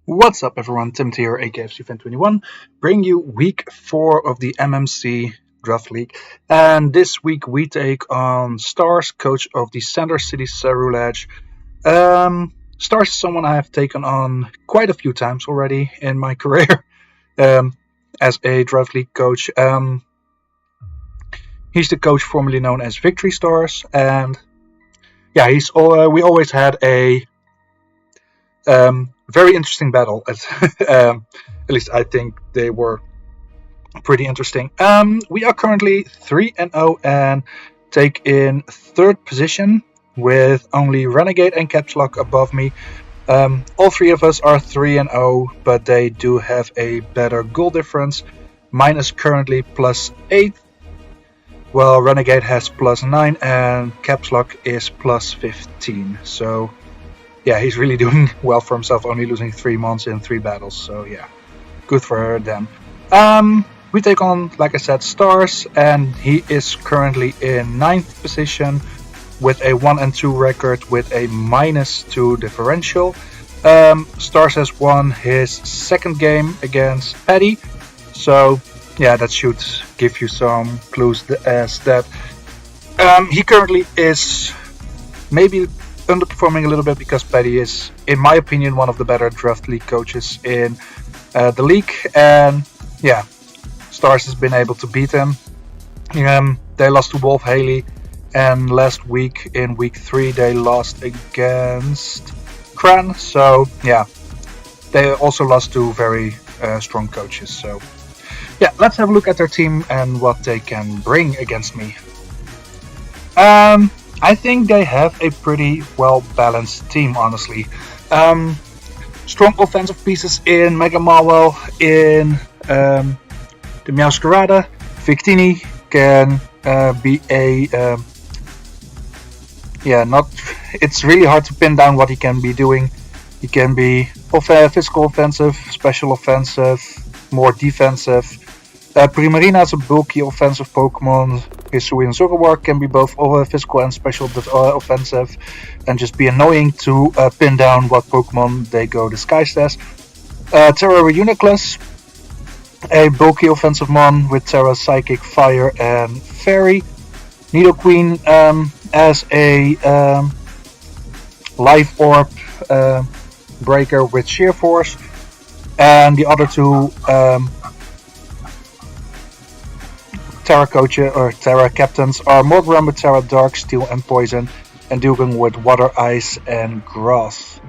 What's up, everyone? Tim here, AKFC Fan 21, bring you week 4 of the MMC Draft League. And this week we take on Stars, coach of the Center City Ceruledge. Stars is someone I have taken on quite a few times already in my career as a Draft League coach. He's the coach formerly known as Victory Stars, and yeah, we always had a very interesting battle. At least I think they were pretty interesting. We are currently 3-0 and take in third position with only Renegade and Caps Lock above me. All three of us are 3-0, but they do have a better goal difference. Mine is currently +8, while Renegade has +9 and Caps Lock is +15. So yeah, he's really doing well for himself, only losing 3 months in 3 battles. So yeah, good for them. We take on, like I said, Stars, and he is currently in 9th position with a 1-2 record with a -2 differential. Stars has won his second game against Paddy, so yeah, that should give you some clues as that he currently is maybe underperforming a little bit because Paddy is, in my opinion, one of the better draft league coaches in the league, and yeah, Stars has been able to beat him. They lost to Wolf Haley, and last week in week 3 they lost against Kran. So yeah, they also lost to very strong coaches. So yeah, let's have a look at their team and what they can bring against me. I think they have a pretty well-balanced team, honestly. Strong offensive pieces in Mega Marwell, in the Meowscarada. Victini can be a... it's really hard to pin down what he can be doing. He can be physical offensive, special offensive, more defensive. Primarina is a bulky offensive Pokemon. Hisui and Zoroark can be both physical and special offensive, and just be annoying to pin down what Pokemon they go disguised as. Terra Reuniclus, a bulky offensive mon with Terra, Psychic, Fire, and Fairy. Nidoqueen as a Life Orb breaker with Sheer Force, and the other two Terra coaches or Terra captains are Morgrem with Terra Dark, Steel and Poison, and Dugan with Water, Ice and Grass.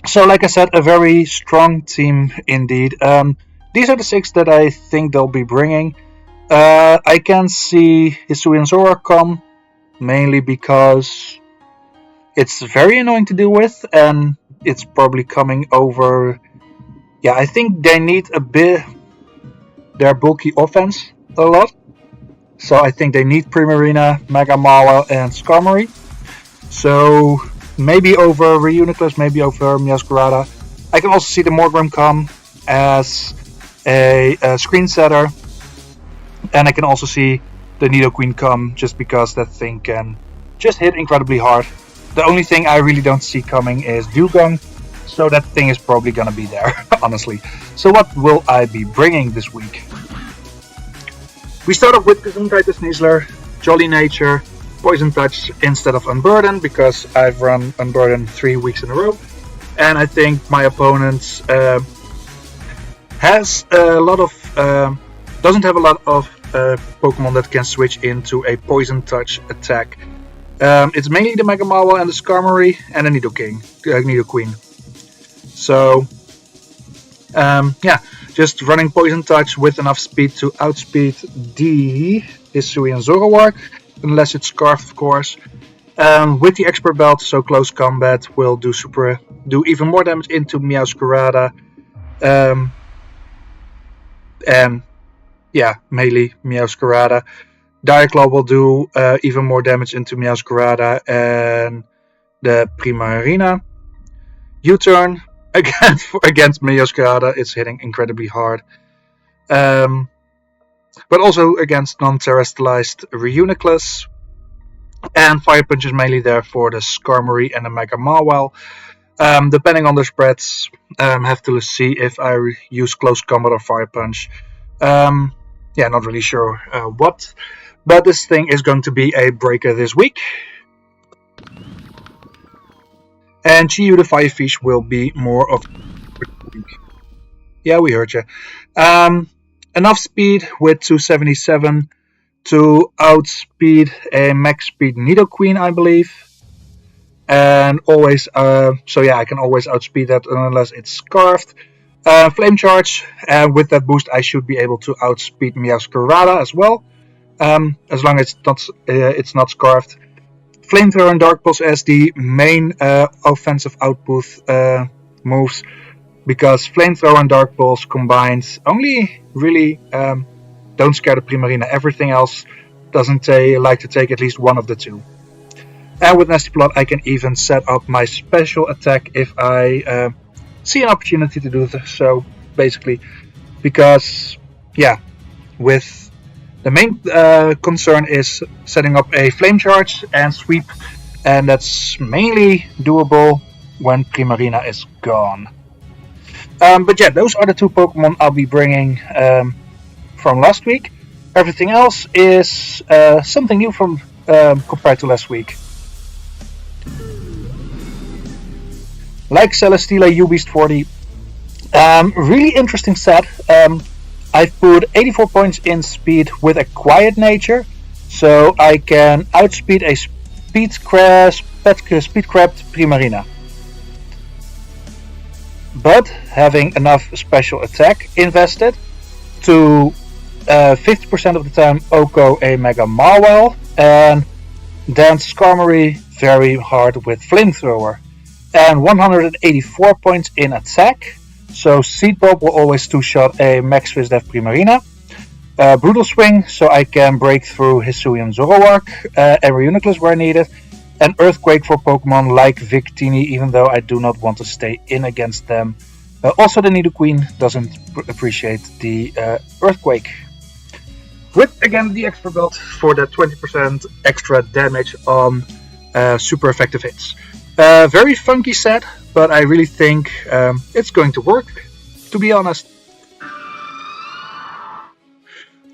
So like I said, a very strong team indeed. These are the 6 that I think they'll be bringing. I can see Hisui and Zora come, mainly because it's very annoying to deal with, and it's probably coming over. Yeah, I think they need a bit their bulky offense a lot. So I think they need Primarina, Mega Marwell, and Skarmory. So maybe over Reuniclus, maybe over Meowscarada. I can also see the Morgrem come as a screen setter. And I can also see the Nidoqueen come just because that thing can just hit incredibly hard. The only thing I really don't see coming is Dugong. So that thing is probably gonna be there, honestly. So what will I be bringing this week? We start off with Gesundheit Sneasler, Jolly Nature, Poison Touch instead of Unburden, because I've run Unburden 3 weeks in a row. And I think my opponent has a lot of... doesn't have a lot of Pokemon that can switch into a Poison Touch attack. It's mainly the Mega Marwell and the Skarmory and the Nidoqueen. So, yeah, just running Poison Touch with enough speed to outspeed the Hisui and Zoroark, unless it's Scarf, of course. With the Expert Belt, so close combat will do even more damage into Meowscarada. And yeah, melee Meowscarada. Dire Claw will do even more damage into Meowscarada and the Primarina. U-turn against Meowscarada is hitting incredibly hard. But also against non-terrestrialized Reuniclus. And Fire Punch is mainly there for the Skarmory and the Mega Marwell. Depending on the spreads, have to see if I use Close Combat or Fire Punch. Yeah, not really sure what, but this thing is going to be a breaker this week. And Chiyu the Firefish will be more of the week. Yeah, we heard you. Enough speed with 277 to outspeed a max speed Nidoqueen, I believe. And always, so yeah, I can always outspeed that unless it's Scarfed. Flame Charge, with that boost I should be able to outspeed Meowscarada as well, as long as it's not Scarfed. Flamethrower and Dark Pulse as the main offensive output moves, because Flamethrower and Dark Pulse combined only really don't scare the Primarina. Everything else doesn't like to take at least one of the two. And with Nasty Plot I can even set up my special attack if I see an opportunity to do so, basically, because yeah, with the main concern is setting up a Flame Charge and Sweep, and that's mainly doable when Primarina is gone. But yeah, those are the two Pokemon I'll be bringing from last week. Everything else is something new from compared to last week. Like Celesteela, U-Beast 40. Really interesting set. I've put 84 points in speed with a quiet nature, so I can outspeed a speed crabbed Primarina. But having enough special attack invested to 50% of the time Oko a Mega Mawile, and dance Skarmory very hard with Flamethrower. And 184 points in attack, so Seed Bulb will always two-shot a Max Fizz-Def Primarina. Brutal Swing, so I can break through Hisuian Zoroark and Reuniclus where needed. And Earthquake for Pokemon like Victini, even though I do not want to stay in against them. Also the Nidoqueen doesn't appreciate the Earthquake. With again the extra belt for the 20% extra damage on super effective hits. Very funky set, but I really think it's going to work, to be honest.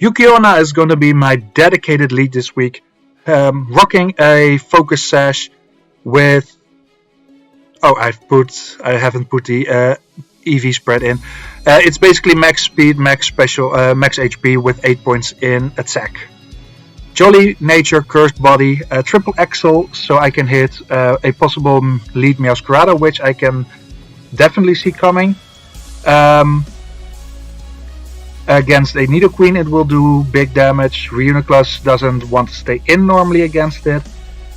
Yukiona is going to be my dedicated lead this week, rocking a Focus Sash with... Oh, I haven't put the EV spread in. It's basically max speed, max special, max HP with 8 points in attack. Jolly Nature, Cursed Body, Triple Axle, so I can hit a possible lead Meowscarada, which I can definitely see coming. Against a Nidoqueen it will do big damage. Reuniclus doesn't want to stay in normally against it.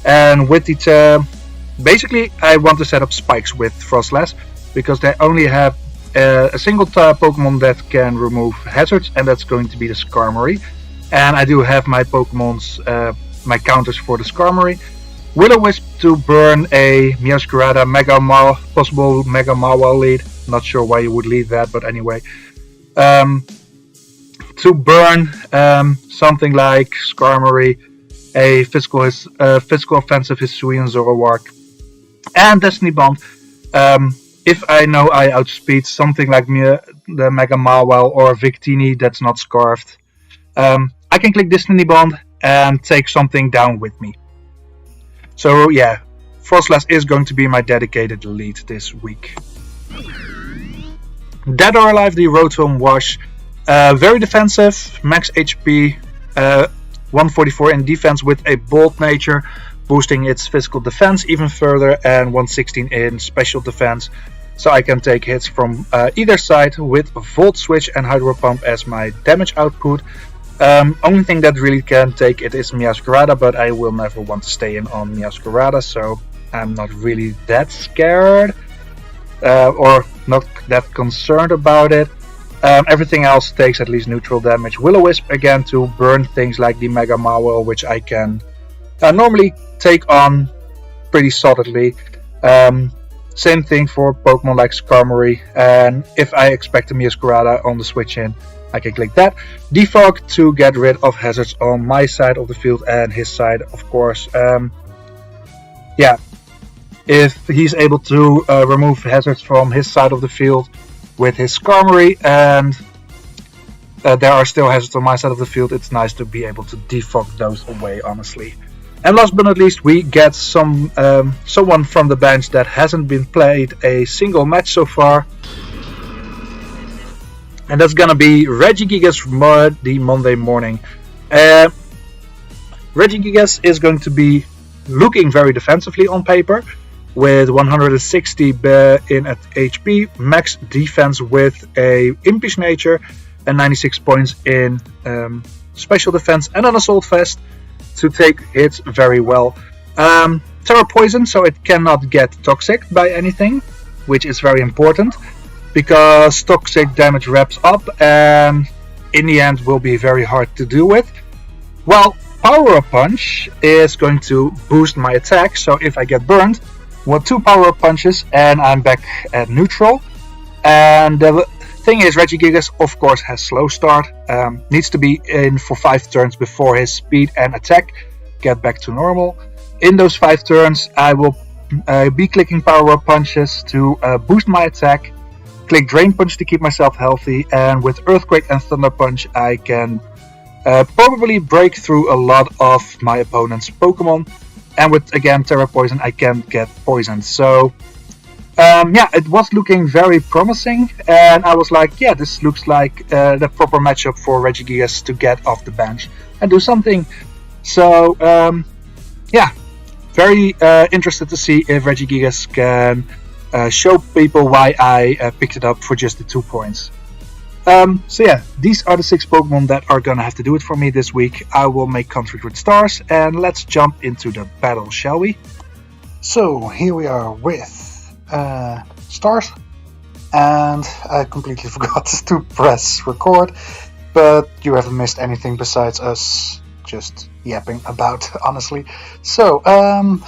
And with the... basically I want to set up spikes with Frostlass, because they only have a single Pokemon that can remove hazards, and that's going to be the Skarmory. And I do have my Pokemon's, my counters for the Skarmory. Will-O-Wisp to burn a Meowscarada possible Mega Mawile lead. Not sure why you would lead that, but anyway. To burn something like Skarmory, a physical offensive Hisuian Zoroark, and Destiny Bond. If I know I outspeed something like the Mega Mawile or Victini that's not Scarfed, I can click Destiny Bond and take something down with me. So yeah, Frostlass is going to be my dedicated lead this week. Dead or Alive, the Rotom Wash. Very defensive, max HP, 144 in defense with a Bold Nature, boosting its physical defense even further, and 116 in special defense. So I can take hits from either side with Volt Switch and Hydro Pump as my damage output. Only thing that really can take it is Meowscarada, but I will never want to stay in on Meowscarada, so I'm not really that scared or not that concerned about it. Everything else takes at least neutral damage. Will-O-Wisp again to burn things like the Mega Mawile, which I can normally take on pretty solidly. Same thing for Pokemon like Skarmory, and if I expect a Meowscarada on the switch in, I can click that. Defog to get rid of hazards on my side of the field and his side, of course. Yeah, if he's able to remove hazards from his side of the field with his Skarmory, and there are still hazards on my side of the field, it's nice to be able to defog those away, honestly. And last but not least, we get someone from the bench that hasn't been played a single match so far. And that's gonna be Regigigas the Monday morning. Regigigas is going to be looking very defensively on paper, with 160 in at HP, max defense with a impish nature, and 96 points in special defense and an assault vest to take hits very well. Terra Poison, so it cannot get toxic by anything, which is very important, because toxic damage wraps up and in the end will be very hard to deal with. While Power Up Punch is going to boost my attack, so if I get burned, well, 2 Power Up Punches and I'm back at neutral. And the thing is, Regigigas of course has slow start, needs to be in for 5 turns before his speed and attack get back to normal. In those 5 turns I will be clicking Power Up Punches to boost my attack, click Drain Punch to keep myself healthy, and with Earthquake and Thunder Punch I can probably break through a lot of my opponent's Pokemon, and with again Terra Poison I can get poisoned. So yeah, it was looking very promising, and I was like, yeah, this looks like the proper matchup for Regigigas to get off the bench and do something. So yeah, very interested to see if Regigigas can show people why I picked it up for just the 2 points. So yeah, these are the 6 Pokemon that are gonna have to do it for me this week. I will make contact with Stars, and let's jump into the battle, shall we? So here we are with Stars, and I completely forgot to press record, but you haven't missed anything besides us just yapping about, honestly. So,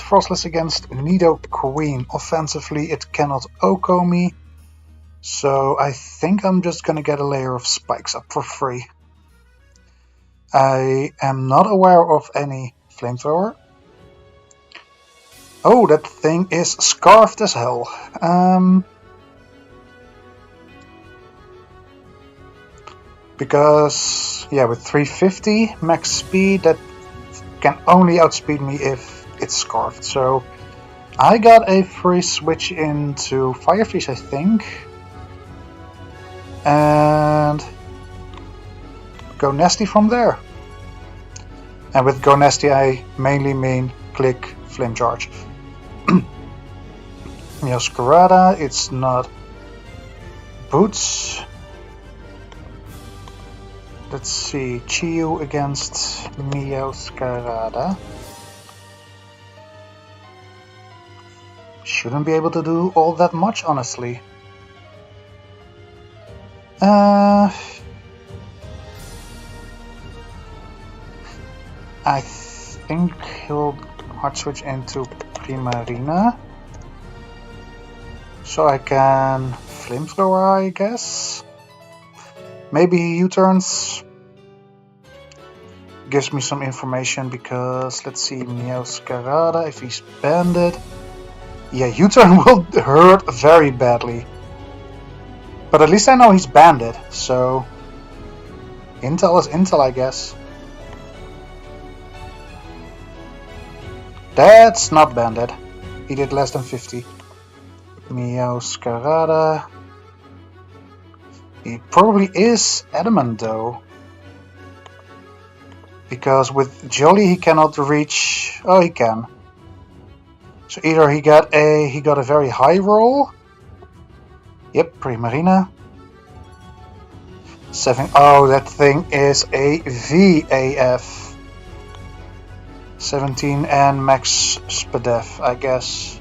Frostless against Nidoqueen. Offensively, it cannot OHKO me, so I think I'm just gonna get a layer of spikes up for free. I am not aware of any Flamethrower. Oh, that thing is scarfed as hell. Because, yeah, with 350 max speed, that can only outspeed me if it's scarfed. So, I got a free switch into Fire Freeze, I think. And go Nasty from there. And with Go Nasty, I mainly mean click Flame Charge. Meowscarada, it's not Boots. Let's see, Chiyu against Meowscarada. Shouldn't be able to do all that much, honestly. I think he'll hard switch into Primarina, so I can Flamethrower, I guess. Maybe he U-turns. Gives me some information, because let's see, Meowscarada, if he's banded. Yeah, U-turn will hurt very badly. But at least I know he's banded, so Intel is Intel, I guess. That's not banded. He did less than 50. Meowscarada. He probably is adamant though, because with Jolly he cannot reach. Oh, he can. So either he got a very high roll. Yep, Primarina. 7. Oh, that thing is a VAF. 17 and max Spadef, I guess.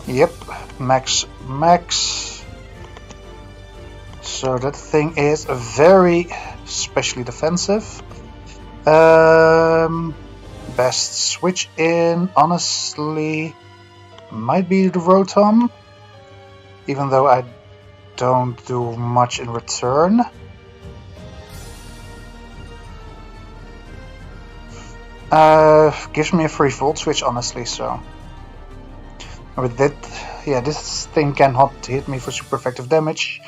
Yep, max. So that thing is very specially defensive. Best switch in, honestly, might be the Rotom, even though I don't do much in return. Gives me a free volt switch, honestly, so... With that, yeah, this thing cannot hit me for super effective damage.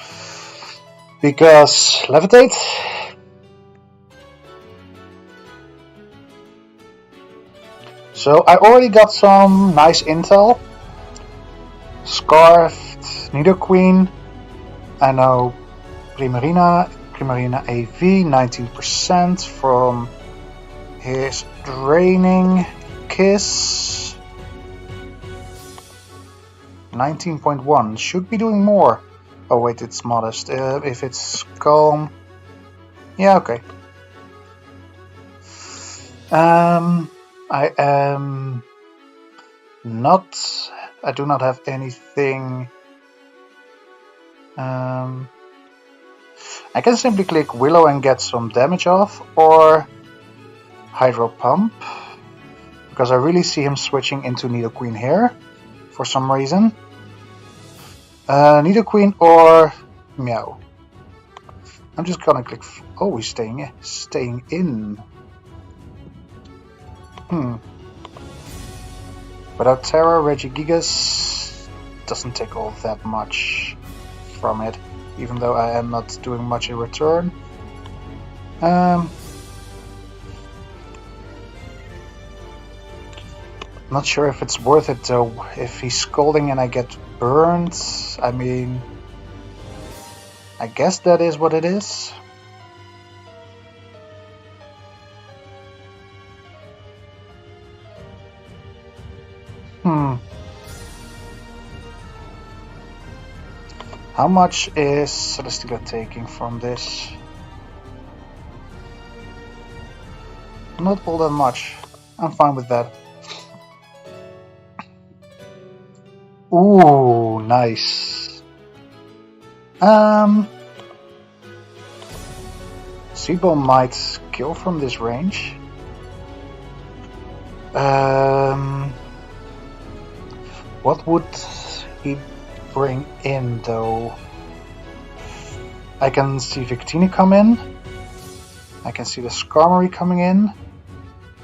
Because levitate. So I already got some nice intel. Scarfed, Nidoqueen. I know Primarina AV, 19% from his Draining Kiss. 19.1, should be doing more. Oh wait, it's modest. If it's calm, yeah, okay. I am not. I do not have anything. I can simply click Willow and get some damage off, or Hydro Pump, because I really see him switching into Nidoqueen here for some reason. Nidoqueen or Meow. I'm just gonna click. Oh, he's staying in. Without Terra, Regigigas doesn't take all that much from it, even though I am not doing much in return. Not sure if it's worth it though. If he's scolding and I get burned, I mean, I guess that is what it is. How much is Celesteela taking from this? Not all that much. I'm fine with that. Ooh, nice. Seedball might kill from this range. What would he bring in though? I can see Victini come in. I can see the Skarmory coming in.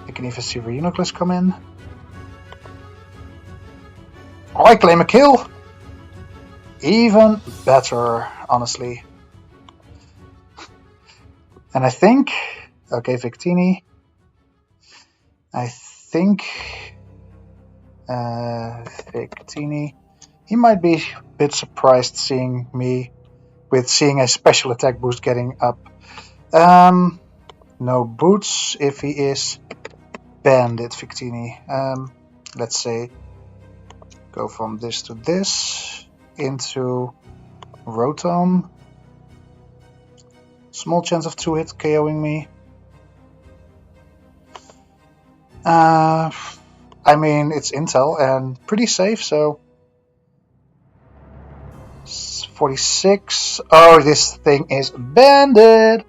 I can even see Rhinoculus come in. Oh, I claim a kill! Even better, honestly. And I think... Okay, Victini. I think... Victini... He might be a bit surprised seeing me with seeing a special attack boost getting up. No boots if he is Bandit Victini. Let's say go from this to this into Rotom. Small chance of 2-hit KOing me. I mean, it's intel and pretty safe, so 46. Oh, this thing is Bandit!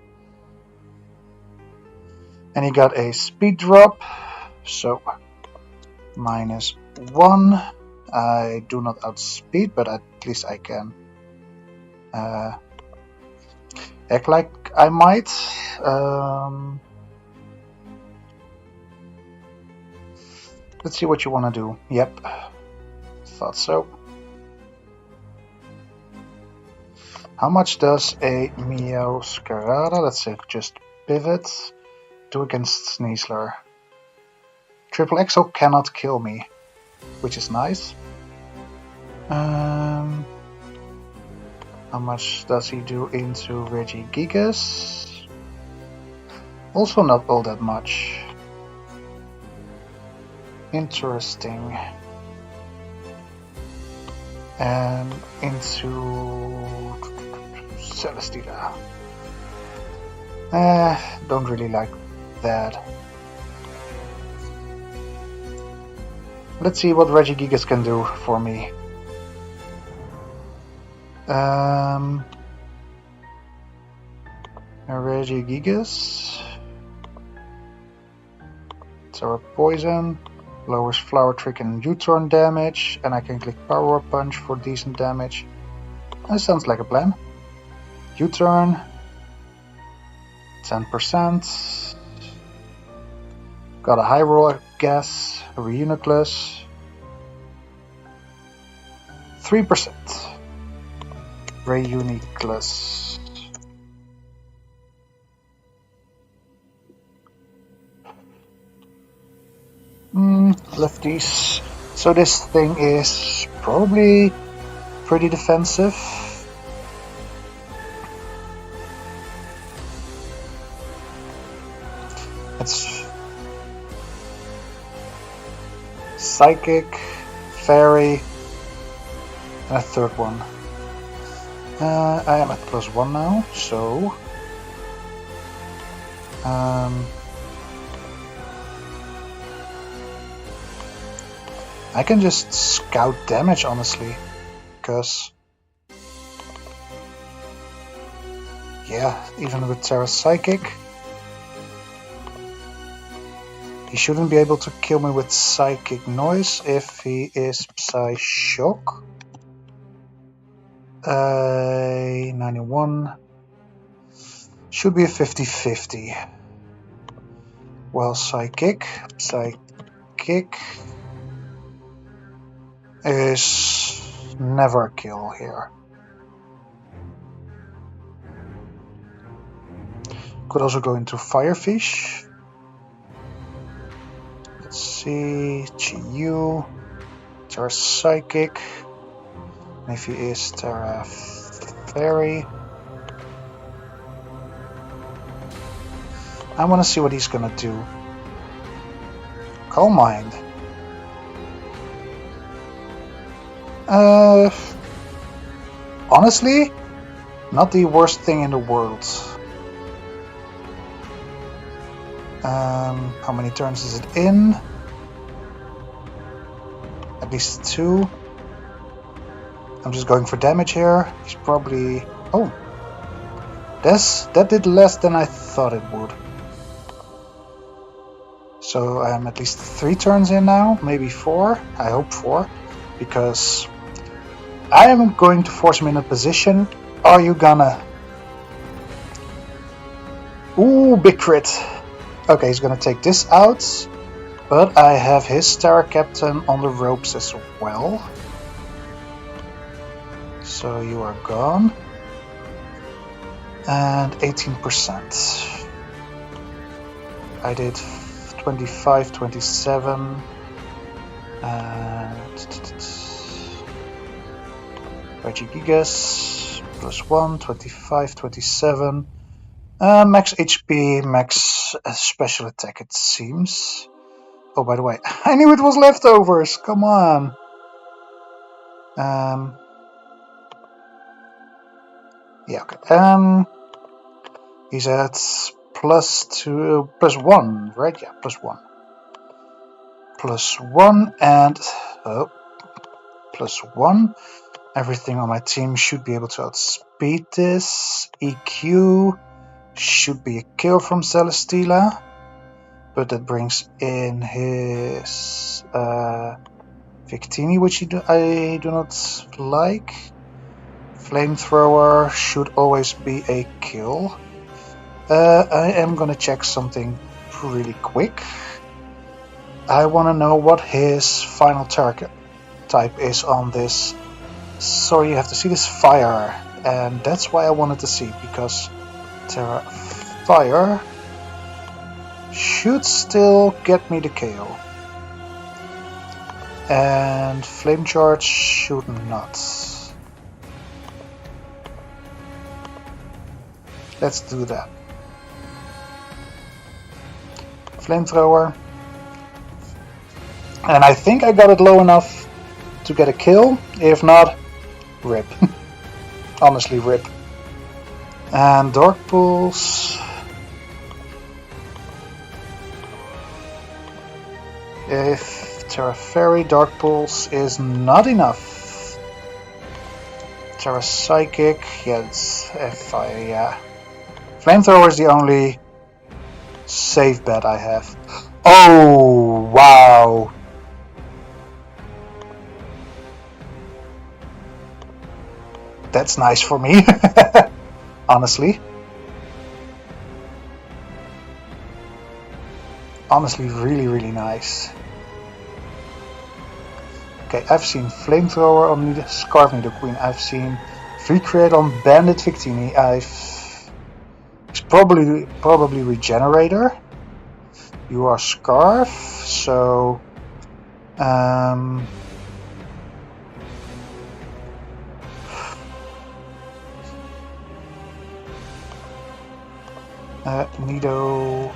And he got a speed drop, so -1. I do not outspeed, but at least I can act like I might. Let's see what you want to do. Yep, thought so. How much does a Meowscarada, let's say just pivot, do against Sneasler? Triple Exo cannot kill me, which is nice. How much does he do into Regigigas? Also not all that much. Interesting. And into Celesteela. Don't really like that. Let's see what Regigigas can do for me. Regigigas. Terra Poison. Lowers Flower Trick and U-turn damage. And I can click Power Punch for decent damage. That sounds like a plan. U-turn. 10%. Got a high roll, I guess. A Reunitless. 3%. Reunitless. Lefties. So this thing is probably pretty defensive. It's Psychic, Fairy, and a third one. I am at +1 now, so I can just scout damage, honestly, because yeah, even with Terra's Psychic, he shouldn't be able to kill me with Psychic Noise if he is Psy-Shock. 91 should be a 50-50. Well, Psychic is never a kill here. Could also go into Firefish. Let's see, GU, Terra Psychic, and if he is Terra Fairy. I want to see what he's gonna do. Calm Mind. Honestly, not the worst thing in the world. How many turns is it in? At least 2. I'm just going for damage here. He's probably... Oh! That did less than I thought it would. So I'm at least 3 turns in now, maybe 4. I hope 4. Because I am going to force him in a position. Are you gonna... Ooh, big crit. Okay, he's gonna take this out, but I have his Star Captain on the ropes as well. So you are gone. And 18%. I did 25, 27. And Regigigas +1, 25, 27. Max HP, max special attack, it seems. Oh, by the way, I knew it was leftovers. Come on. Yeah, okay. He's at +1, right? Yeah, +1. +1 and +1. Everything on my team should be able to outspeed this. EQ should be a kill from Celesteela, but that brings in his Victini, which I do not like. Flamethrower should always be a kill. I am gonna check something really quick. I want to know what his final target type is on this. Sorry, you have to see this fire, and that's why I wanted to see, because Terra Fire should still get me the KO. And Flame Charge should not. Let's do that. Flamethrower. And I think I got it low enough to get a kill. If not, rip. Honestly, rip. And Dark Pulse. If Terra Fairy, Dark Pulse is not enough. Terra Psychic, yeah, it's Fire, yeah. Flamethrower is the only safe bet I have. Oh, wow. That's nice for me, honestly. honestly really nice. Okay, I've seen Flamethrower on Scarf Nidoqueen. I've seen Free Create on Bandit Victini. It's probably Regenerator. You are Scarf, so Nidoqueen.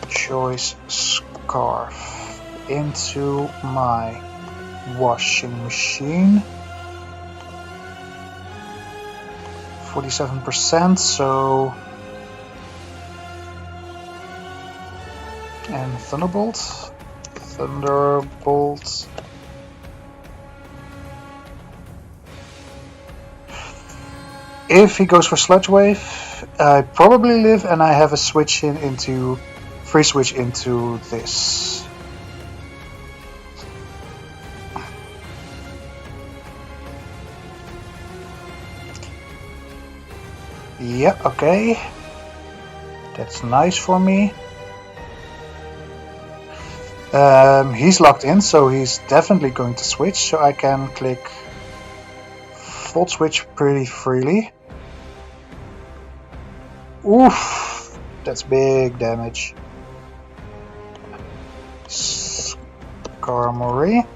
Choice Scarf into my washing machine. 47%, so... And Thunderbolt. If he goes for Sludge Wave, I probably live and I have a switch into... Free switch into this. Yeah, okay. That's nice for me. He's locked in, so he's definitely going to switch, so I can click Volt Switch pretty freely. Oof! That's big damage. Skarmory.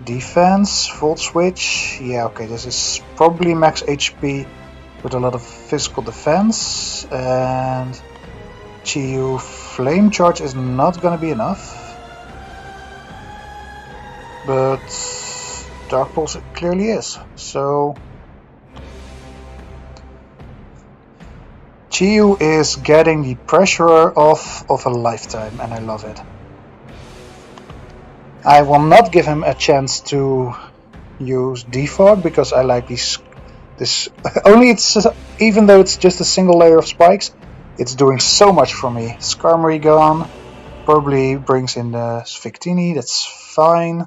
Defense, Volt Switch. Yeah, okay, this is probably max HP with a lot of physical defense. And Chi-Yu Flame Charge is not gonna be enough. But Dark Pulse it clearly is. So Chi-Yu is getting the pressure of a lifetime, and I love it. I will not give him a chance to use Defog because I like this only even though it's just a single layer of spikes, it's doing so much for me. Skarmory gone, probably brings in the Victini, that's fine.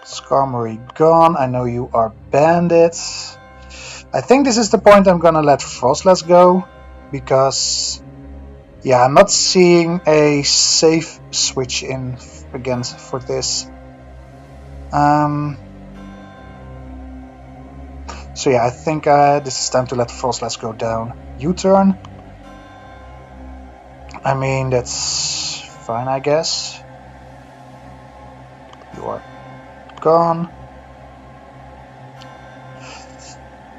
Skarmory gone, I know you are Bandit. I think this is the point I'm gonna let Frostlass go, because yeah, I'm not seeing a safe switch in again for this. So yeah, I think this is time to let Frostlass go down. U-turn. I mean, that's fine, I guess. You are gone.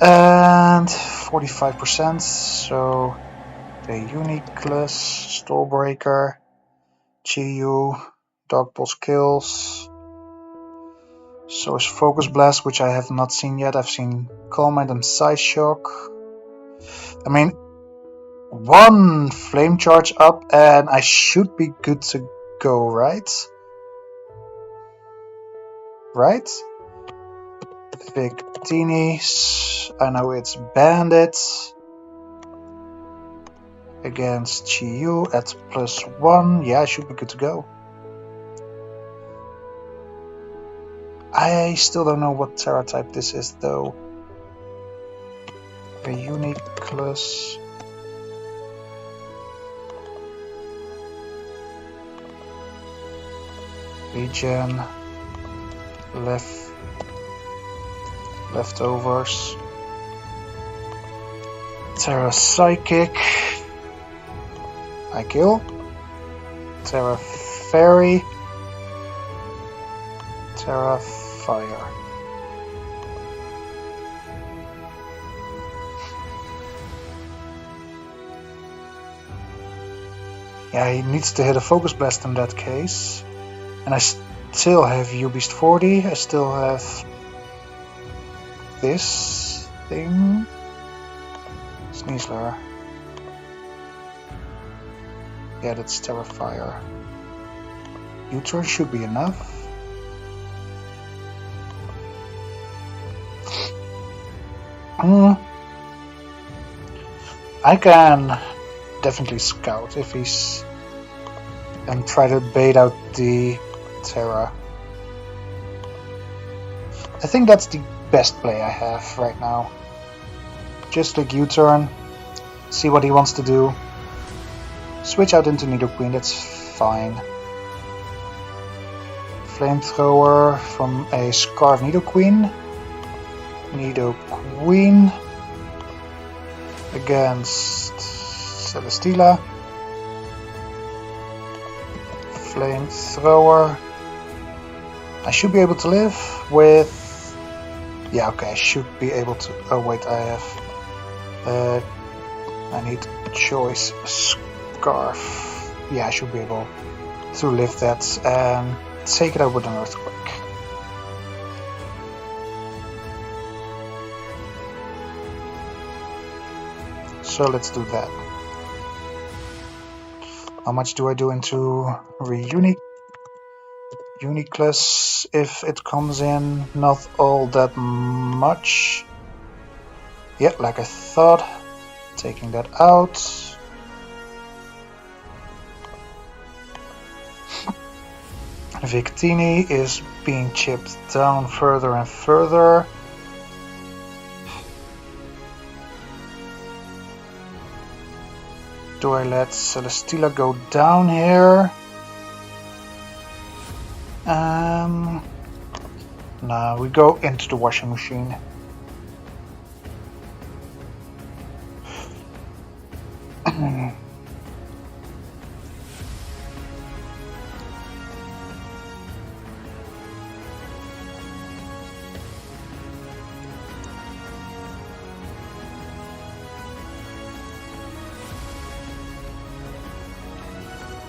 And 45%, so the Uniqueless, Stallbreaker, Chi-Yu, Dark Pulse kills. So is Focus Blast, which I have not seen yet. I've seen Calm Mind and Side Shock. I mean, one Flame Charge up and I should be good to go, right? Right? Victini. I know it's Bandit. Against Chi-Yu at +1. Yeah, I should be good to go. I still don't know what Terra type this is though. A Uniqueless. Regen. Leftovers. Terra Psychic. I kill. Terra Fairy. Terra Fire. Yeah, he needs to hit a Focus Blast in that case. And I still have U-Beast 40. I still have this thing. Sneasler. Yeah, that's Terrifier. U-turn should be enough. I can definitely scout if he's and try to bait out the Terra. I think that's the best play I have right now. Just like U-turn, see what he wants to do, Switch out into Nidoqueen, that's fine. Flamethrower from a Scarf Nidoqueen. Nidoqueen against Celesteela. Flamethrower. I should be able to live with... Yeah, okay, I should be able to... Oh wait, I have... I need Choice Scarf. Yeah, I should be able to live that and take it out with an Earthquake. So let's do that. How much do I do into Uniclus if it comes in? Not all that much. Yeah, like I thought. Taking that out. Victini is being chipped down further and further. Do I let Celesteela go down here? No, we go into the washing machine.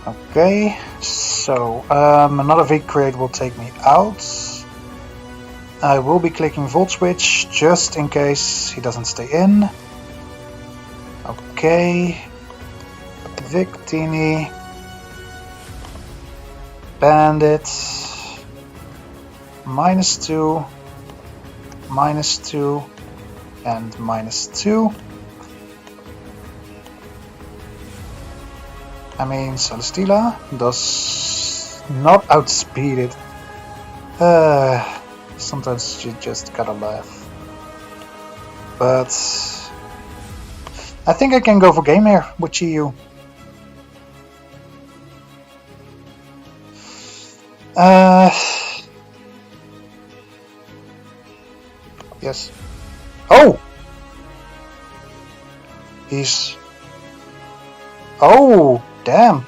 Okay, so another V-Create will take me out. I will be clicking Volt Switch just in case he doesn't stay in. Okay, Victini, Bandit, -2, -2, and -2. I mean, Celesteela does not outspeed it. Sometimes you just gotta laugh. But I think I can go for game here with Chiyu. Yes. Oh! He's... Oh! Damn.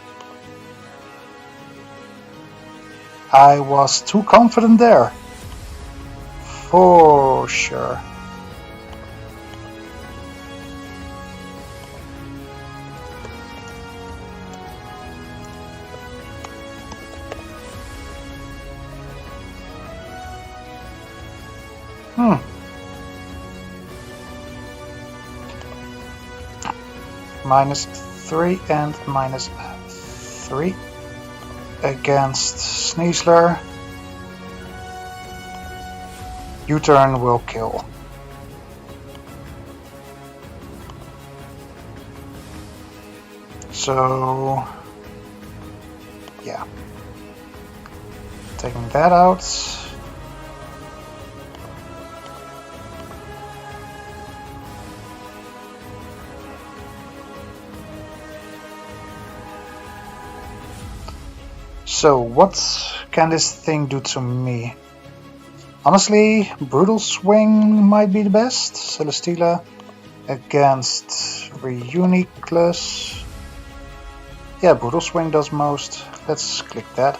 I was too confident there. For sure. -3 and -3 against Sneasler. U-turn will kill. So yeah, taking that out. So what can this thing do to me? Honestly, Brutal Swing might be the best. Celesteela against Reuniclus. Yeah, Brutal Swing does most. Let's click that.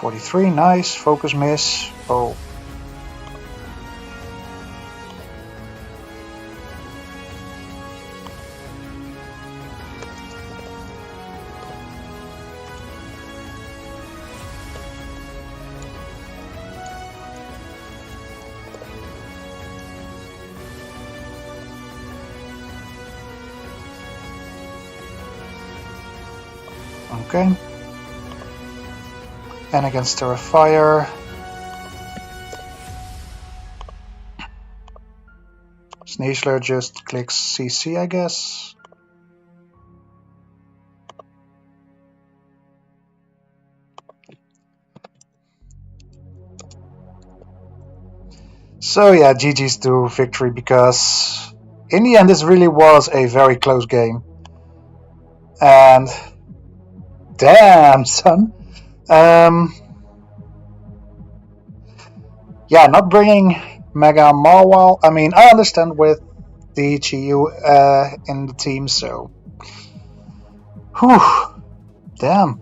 -43, nice. Focus miss. Oh. Okay. And against Terrifier. Sneasler just clicks CC, I guess. So yeah, GG's to victory, because in the end this really was a very close game. And damn, son. Yeah, not bringing Mega Marwal. I mean, I understand with the Chiyu in the team, so. Whew. Damn.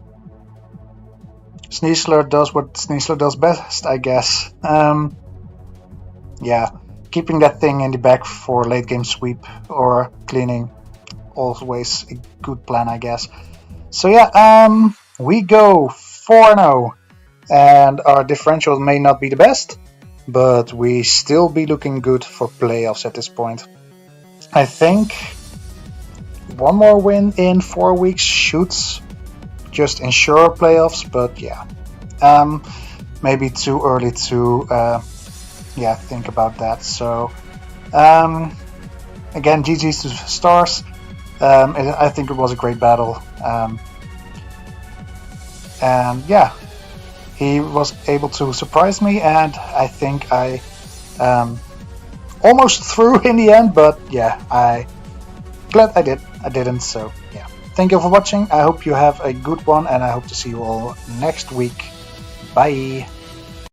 Sneasler does what Sneasler does best, I guess. Yeah, keeping that thing in the back for late game sweep or cleaning, always a good plan, I guess. So yeah, we go 4-0, and our differentials may not be the best, but we still be looking good for playoffs at this point. I think one more win in 4 weeks should just ensure playoffs, but yeah, maybe too early to think about that. So again, GG's to Stars. I think it was a great battle, and yeah, he was able to surprise me, and I think I almost threw in the end, but yeah, I glad I didn't. So yeah, thank you for watching. I hope you have a good one, and I hope to see you all next week. Bye.